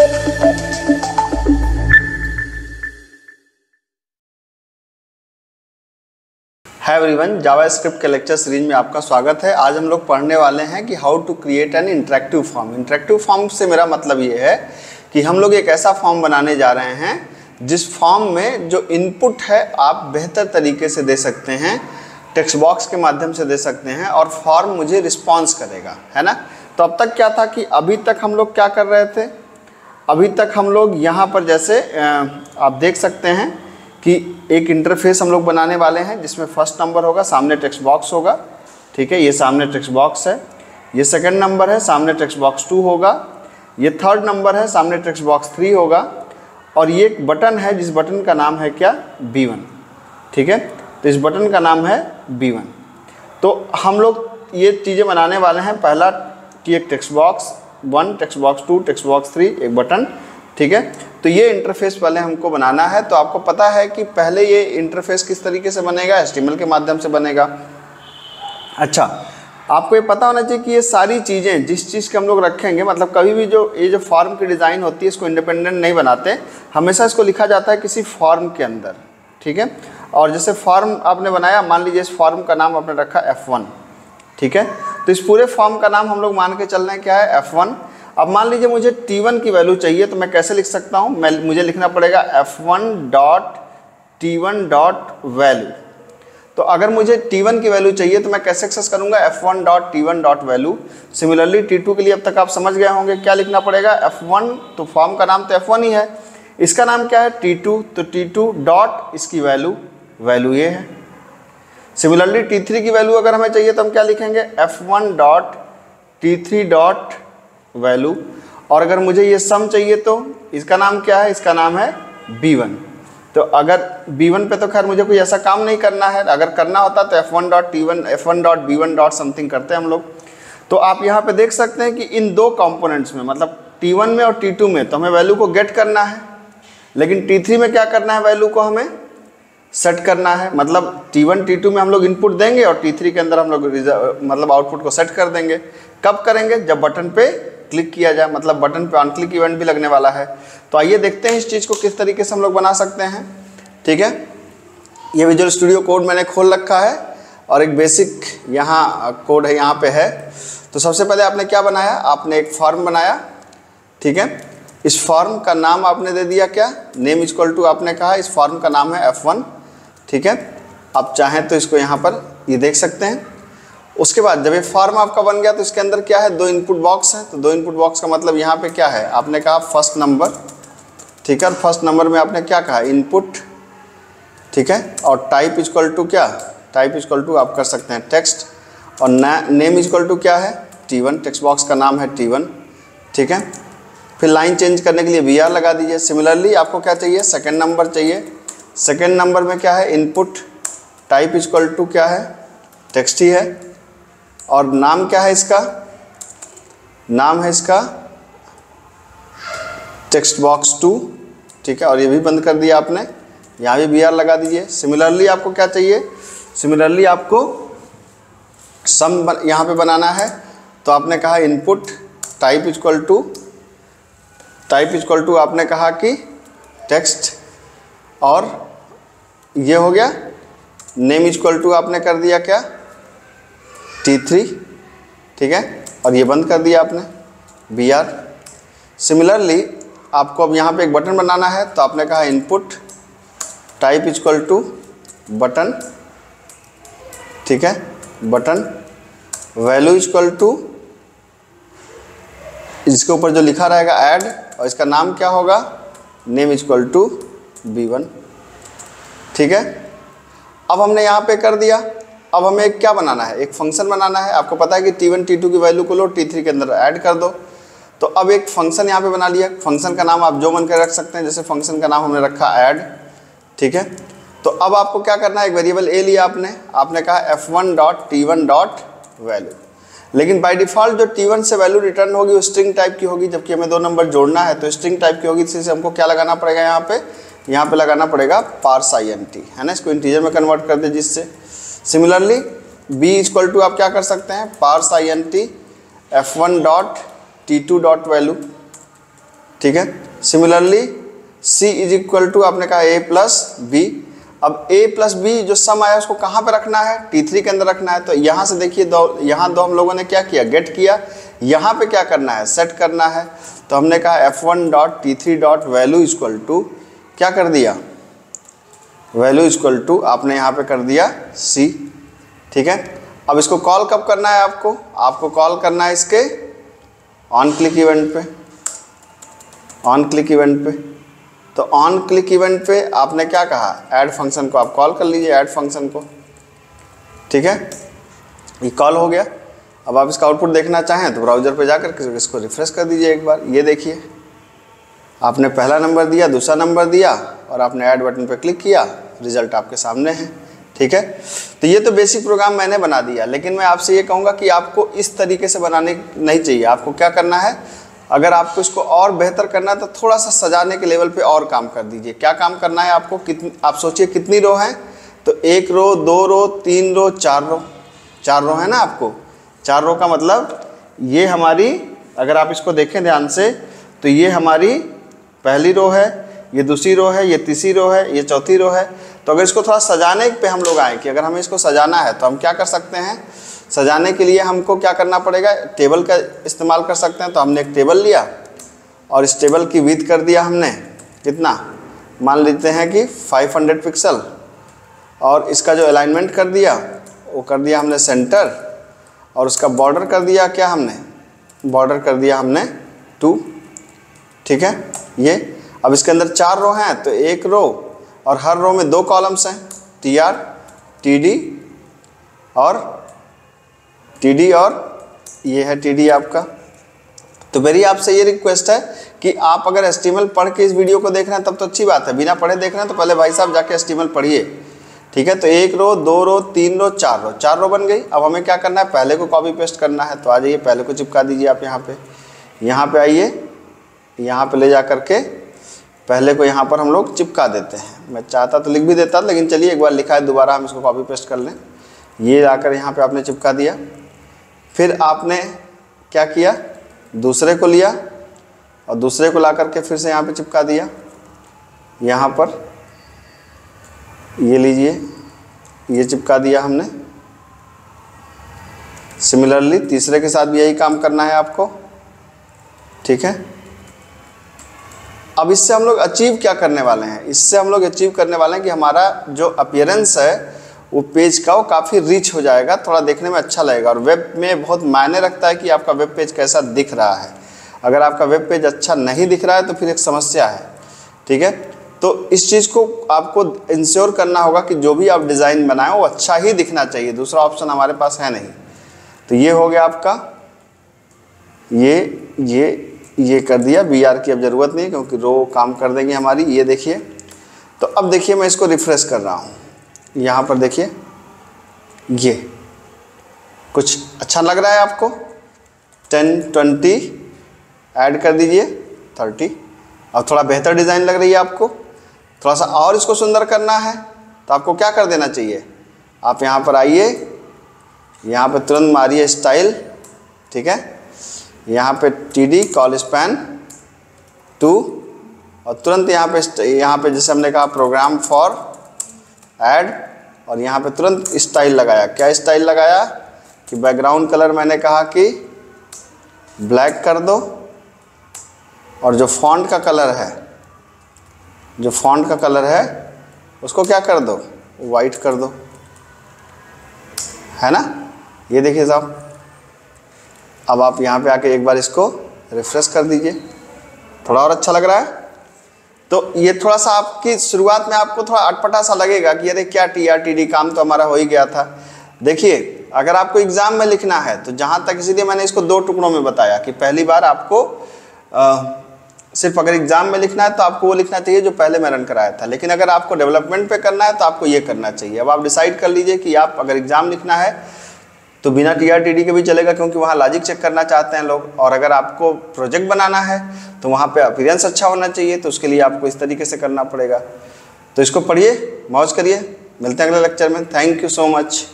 Hi everyone, JavaScript के lecture series में आपका स्वागत है। आज हम लोग पढ़ने वाले हैं कि how to create an interactive form. Interactive form से मेरा मतलब ये है कि हम लोग एक ऐसा फॉर्म बनाने जा रहे हैं जिस फॉर्म में जो इनपुट है आप बेहतर तरीके से दे सकते हैं, टेक्स्ट बॉक्स के माध्यम से दे सकते हैं और फॉर्म मुझे रिस्पॉन्स करेगा, है ना। तो अब तक क्या था कि अभी तक हम लोग क्या कर रहे थे, अभी तक हम लोग यहाँ पर जैसे आप देख सकते हैं कि एक इंटरफेस हम लोग बनाने वाले हैं जिसमें फर्स्ट नंबर होगा, सामने टेक्स्ट बॉक्स होगा, ठीक है, ये सामने टेक्स्ट बॉक्स है। ये सेकंड नंबर है, सामने टेक्स्ट बॉक्स 2 होगा। ये थर्ड नंबर है, सामने टेक्स्ट बॉक्स 3 होगा। और ये एक बटन है जिस बटन का नाम है क्या, B1, ठीक है। तो इस बटन का नाम है B1। तो हम लोग ये चीज़ें बनाने वाले हैं। पहला कि एक text box 1, text box 2, text box 3, एक बटन, ठीक है। तो ये इंटरफेस पहले हमको बनाना है। तो आपको पता है कि पहले ये इंटरफेस किस तरीके से बनेगा, HTML के माध्यम से बनेगा। अच्छा, आपको ये पता होना चाहिए कि ये सारी चीज़ें जिस चीज़ के हम लोग रखेंगे, मतलब कभी भी जो ये जो फॉर्म की डिज़ाइन होती है इसको इंडिपेंडेंट नहीं बनाते, हमेशा इसको लिखा जाता है किसी फॉर्म के अंदर, ठीक है। और जैसे फॉर्म आपने बनाया, मान लीजिए इस फॉर्म का नाम आपने रखा F1, ठीक है। तो इस पूरे फॉर्म का नाम हम लोग मान के चल रहे हैं क्या है, F1। अब मान लीजिए मुझे T1 की वैल्यू चाहिए, तो मैं कैसे लिख सकता हूँ, मुझे लिखना पड़ेगा F1.T1.value। तो अगर मुझे T1 की वैल्यू चाहिए तो मैं कैसे एक्सेस करूँगा, F1.T1.value। सिमिलरली T2 के लिए अब तक आप समझ गए होंगे क्या लिखना पड़ेगा, F1, तो फॉर्म का नाम तो F1 ही है, इसका नाम क्या है T2, तो T2 डॉट इसकी वैल्यू ये है। सिमिलरली T3 की वैल्यू अगर हमें चाहिए तो हम क्या लिखेंगे, F1.T3.value। और अगर मुझे ये सम चाहिए तो इसका नाम क्या है, इसका नाम है B1। तो अगर B1 पे तो खैर मुझे कोई ऐसा काम नहीं करना है, अगर करना होता तो F1.T1, F1.B1 समथिंग करते हैं हम लोग। तो आप यहाँ पे देख सकते हैं कि इन दो कंपोनेंट्स में, मतलब T1 में और T2 में तो हमें वैल्यू को गेट करना है, लेकिन T3 में क्या करना है, वैल्यू को हमें सेट करना है। मतलब T1 T2 में हम लोग इनपुट देंगे और T3 के अंदर हम लोग मतलब आउटपुट को सेट कर देंगे। कब करेंगे, जब बटन पे क्लिक किया जाए, मतलब बटन पे ऑन क्लिक इवेंट भी लगने वाला है। तो आइए देखते हैं इस चीज़ को किस तरीके से हम लोग बना सकते हैं, ठीक है। ये विजुअल स्टूडियो कोड मैंने खोल रखा है और एक बेसिक यहाँ कोड है, यहाँ पे है। तो सबसे पहले आपने क्या बनाया, आपने एक फॉर्म बनाया, ठीक है। इस फॉर्म का नाम आपने दे दिया क्या, नेम इक्वल टू आपने कहा इस फॉर्म का नाम है F1, ठीक है। आप चाहें तो इसको यहाँ पर ये देख सकते हैं। उसके बाद जब ये फॉर्म आपका बन गया तो इसके अंदर क्या है, 2 इनपुट बॉक्स है। तो 2 इनपुट बॉक्स का मतलब यहाँ पे क्या है, आपने कहा फर्स्ट नंबर, ठीक है। फर्स्ट नंबर में आपने क्या कहा, इनपुट, ठीक है। और टाइप इक्वल टू क्या, टाइप इक्वल टू आप कर सकते हैं टेक्स्ट। और नेम इक्वल टू क्या है, T1, टेक्स्ट बॉक्स का नाम है T1, ठीक है। फिर लाइन चेंज करने के लिए VR लगा दीजिए। सिमिलरली आपको क्या चाहिए, सेकेंड नंबर चाहिए। सेकेंड नंबर में क्या है, इनपुट, टाइप इक्वल टू क्या है, टेक्स्ट ही है। और नाम क्या है इसका, नाम है इसका टेक्स्ट बॉक्स 2, ठीक है। और ये भी बंद कर दिया आपने, यहाँ भी VR लगा दीजिए। सिमिलरली आपको क्या चाहिए, सिमिलरली आपको सम यहाँ पे बनाना है। तो आपने कहा इनपुट, टाइप इक्वल टू आपने कहा कि टेक्स्ट, और ये हो गया। नेम इक्वल टू आपने कर दिया क्या, T3, ठीक है। और ये बंद कर दिया आपने VR। सिमिलरली आपको अब यहाँ पे एक बटन बनाना है। तो आपने कहा input, type equal to button, ठीक है, बटन, वैल्यू इक्वल टू इसके ऊपर जो लिखा रहेगा ऐड, और इसका नाम क्या होगा, नेम इक्वल टू B1, ठीक है। अब हमने यहाँ पे कर दिया। अब हमें एक क्या बनाना है, एक फंक्शन बनाना है। आपको पता है कि T1 T2 की वैल्यू को लो, T3 के अंदर ऐड कर दो। तो अब एक फंक्शन यहाँ पे बना लिया। फंक्शन का नाम आप जो मन कर रख सकते हैं, जैसे फंक्शन का नाम हमने रखा ऐड, ठीक है। तो अब आपको क्या करना है, एक वेरिएबल ए लिया आपने कहा F1.T1.value। लेकिन बाय डिफ़ॉल्ट जो T1 से वैल्यू रिटर्न होगी वो स्ट्रिंग टाइप की होगी, जबकि हमें 2 नंबर जोड़ना है तो स्ट्रिंग टाइप की होगी। इससे हमको क्या लगाना पड़ेगा, यहाँ पे लगाना पड़ेगा _int, है ना। इसको इंटीजर में कन्वर्ट कर दे जिससे। सिमिलरली b इक्वल टू आप क्या कर सकते हैं, _int F1.T2.value, ठीक है। Similarly C is equal to आपने कहा A प्लस बी। अब A प्लस बी जो सम आया उसको कहाँ पे रखना है, T3 के अंदर रखना है। तो यहाँ से देखिए यहाँ दो हम लोगों ने क्या किया, गेट किया। यहाँ पे क्या करना है, सेट करना है। तो हमने कहा f1.t3.value इक्वल टू क्या कर दिया, वैल्यू इक्वल टू आपने यहाँ पे कर दिया C, ठीक है। अब इसको कॉल कब करना है आपको कॉल करना है इसके ऑन क्लिक इवेंट पे, ऑन क्लिक इवेंट पे। तो ऑन क्लिक इवेंट पे आपने क्या कहा, ऐड फंक्शन को आप कॉल कर लीजिए, ऐड फंक्शन को, ठीक है। ये कॉल हो गया। अब आप इसका आउटपुट देखना चाहें तो ब्राउज़र पे जाकर इसको रिफ्रेश कर दीजिए एक बार। ये देखिए आपने पहला नंबर दिया, दूसरा नंबर दिया और आपने ऐड बटन पे क्लिक किया, रिजल्ट आपके सामने है, ठीक है। तो ये तो बेसिक प्रोग्राम मैंने बना दिया, लेकिन मैं आपसे ये कहूँगा कि आपको इस तरीके से बनाने नहीं चाहिए। आपको क्या करना है, अगर आपको इसको और बेहतर करना है तो थोड़ा सा सजाने के लेवल पे और काम कर दीजिए। क्या काम करना है आपको, आप सोचिए कितनी रो हैं, तो 1 रो, 2 रो, 3 रो, 4 रो है ना। आपको 4 रो का मतलब ये हमारी, अगर आप इसको देखें ध्यान से तो ये हमारी पहली रो है, ये दूसरी रो है, ये तीसरी रो है, ये चौथी रो है। तो अगर इसको थोड़ा सजाने पे हम लोग आए कि अगर हमें इसको सजाना है तो हम क्या कर सकते हैं, सजाने के लिए हमको क्या करना पड़ेगा, टेबल का इस्तेमाल कर सकते हैं। तो हमने एक टेबल लिया और इस टेबल की विड्थ कर दिया हमने कितना, मान लेते हैं कि 500 पिक्सल, और इसका जो अलाइनमेंट कर दिया वो कर दिया हमने सेंटर, और उसका बॉर्डर कर दिया क्या हमने, बॉर्डर कर दिया हमने 2, ठीक है। ये अब इसके अंदर 4 रो हैं तो 1 रो और हर रो में 2 कॉलम्स हैं, TR, TD और ये है TD आपका। तो मेरी आपसे ये रिक्वेस्ट है कि आप अगर HTML पढ़ के इस वीडियो को देख रहे हैं तब तो अच्छी बात है, बिना पढ़े देख रहे हैं तो पहले भाई साहब जाके HTML पढ़िए, ठीक है। तो 1 रो, 2 रो, 3 रो, 4 रो बन गई। अब हमें क्या करना है, पहले को कॉपी पेस्ट करना है। तो आ जाइए, पहले को चिपका दीजिए आप यहाँ पे आइए, यहाँ पे ले जा करके पहले को यहाँ पर हम लोग चिपका देते हैं। मैं चाहता तो लिख भी देता, लेकिन चलिए एक बार लिखा है, दोबारा हम इसको कॉपी पेस्ट कर लें। ये आकर यहाँ पे आपने चिपका दिया। फिर आपने क्या किया, दूसरे को लिया और दूसरे को ला करके फिर से यहाँ पे चिपका दिया। यहाँ पर ये लीजिए, ये चिपका दिया हमने। सिमिलरली तीसरे के साथ भी यही काम करना है आपको, ठीक है। अब इससे हम लोग अचीव क्या करने वाले हैं, इससे हम लोग अचीव करने वाले हैं कि हमारा जो अपीयरेंस है वो पेज का वो काफ़ी रिच हो जाएगा, थोड़ा देखने में अच्छा लगेगा। और वेब में बहुत मायने रखता है कि आपका वेब पेज कैसा दिख रहा है। अगर आपका वेब पेज अच्छा नहीं दिख रहा है तो फिर एक समस्या है, ठीक है। तो इस चीज़ को आपको इंश्योर करना होगा कि जो भी आप डिज़ाइन बनाएं वो अच्छा ही दिखना चाहिए, दूसरा ऑप्शन हमारे पास है नहीं। तो ये हो गया आपका, ये कर दिया। BR की अब ज़रूरत नहीं क्योंकि रो काम कर देंगे हमारी। ये देखिए, तो अब देखिए मैं इसको रिफ्रेश कर रहा हूँ, यहाँ पर देखिए ये कुछ अच्छा लग रहा है आपको। 10, 20 ऐड कर दीजिए, 30। अब थोड़ा बेहतर डिज़ाइन लग रही है आपको, थोड़ा सा और इसको सुंदर करना है तो आपको क्या कर देना चाहिए, आप यहाँ पर आइए, यहाँ पे तुरंत मारिए स्टाइल, ठीक है। यहाँ पे TD कॉल स्पैन 2 और तुरंत यहाँ पे जैसे हमने कहा प्रोग्राम फॉर ऐड, और यहाँ पे तुरंत स्टाइल लगाया। क्या स्टाइल लगाया कि बैकग्राउंड कलर मैंने कहा कि ब्लैक कर दो, और जो फॉन्ट का कलर है उसको क्या कर दो, वाइट कर दो, है ना। ये देखिए साहब, अब आप यहाँ पे आके एक बार इसको रिफ्रेश कर दीजिए, थोड़ा और अच्छा लग रहा है। तो ये थोड़ा सा आपकी शुरुआत में आपको थोड़ा अटपटा सा लगेगा कि अरे क्या TR TD काम तो हमारा हो ही गया था। देखिए अगर आपको एग्ज़ाम में लिखना है तो जहाँ तक, इसीलिए मैंने इसको 2 टुकड़ों में बताया कि पहली बार आपको सिर्फ अगर एग्ज़ाम में लिखना है तो आपको वो लिखना चाहिए जो पहले मैं रन कराया था, लेकिन अगर आपको डेवलपमेंट पे करना है तो आपको ये करना चाहिए। अब आप डिसाइड कर लीजिए कि आप अगर एग्ज़ाम लिखना है तो बिना TR TD के भी चलेगा क्योंकि वहाँ लॉजिक चेक करना चाहते हैं लोग, और अगर आपको प्रोजेक्ट बनाना है तो वहाँ पे अपीयरेंस अच्छा होना चाहिए, तो उसके लिए आपको इस तरीके से करना पड़ेगा। तो इसको पढ़िए, मौज करिए, मिलते हैं अगले लेक्चर में। Thank you so much.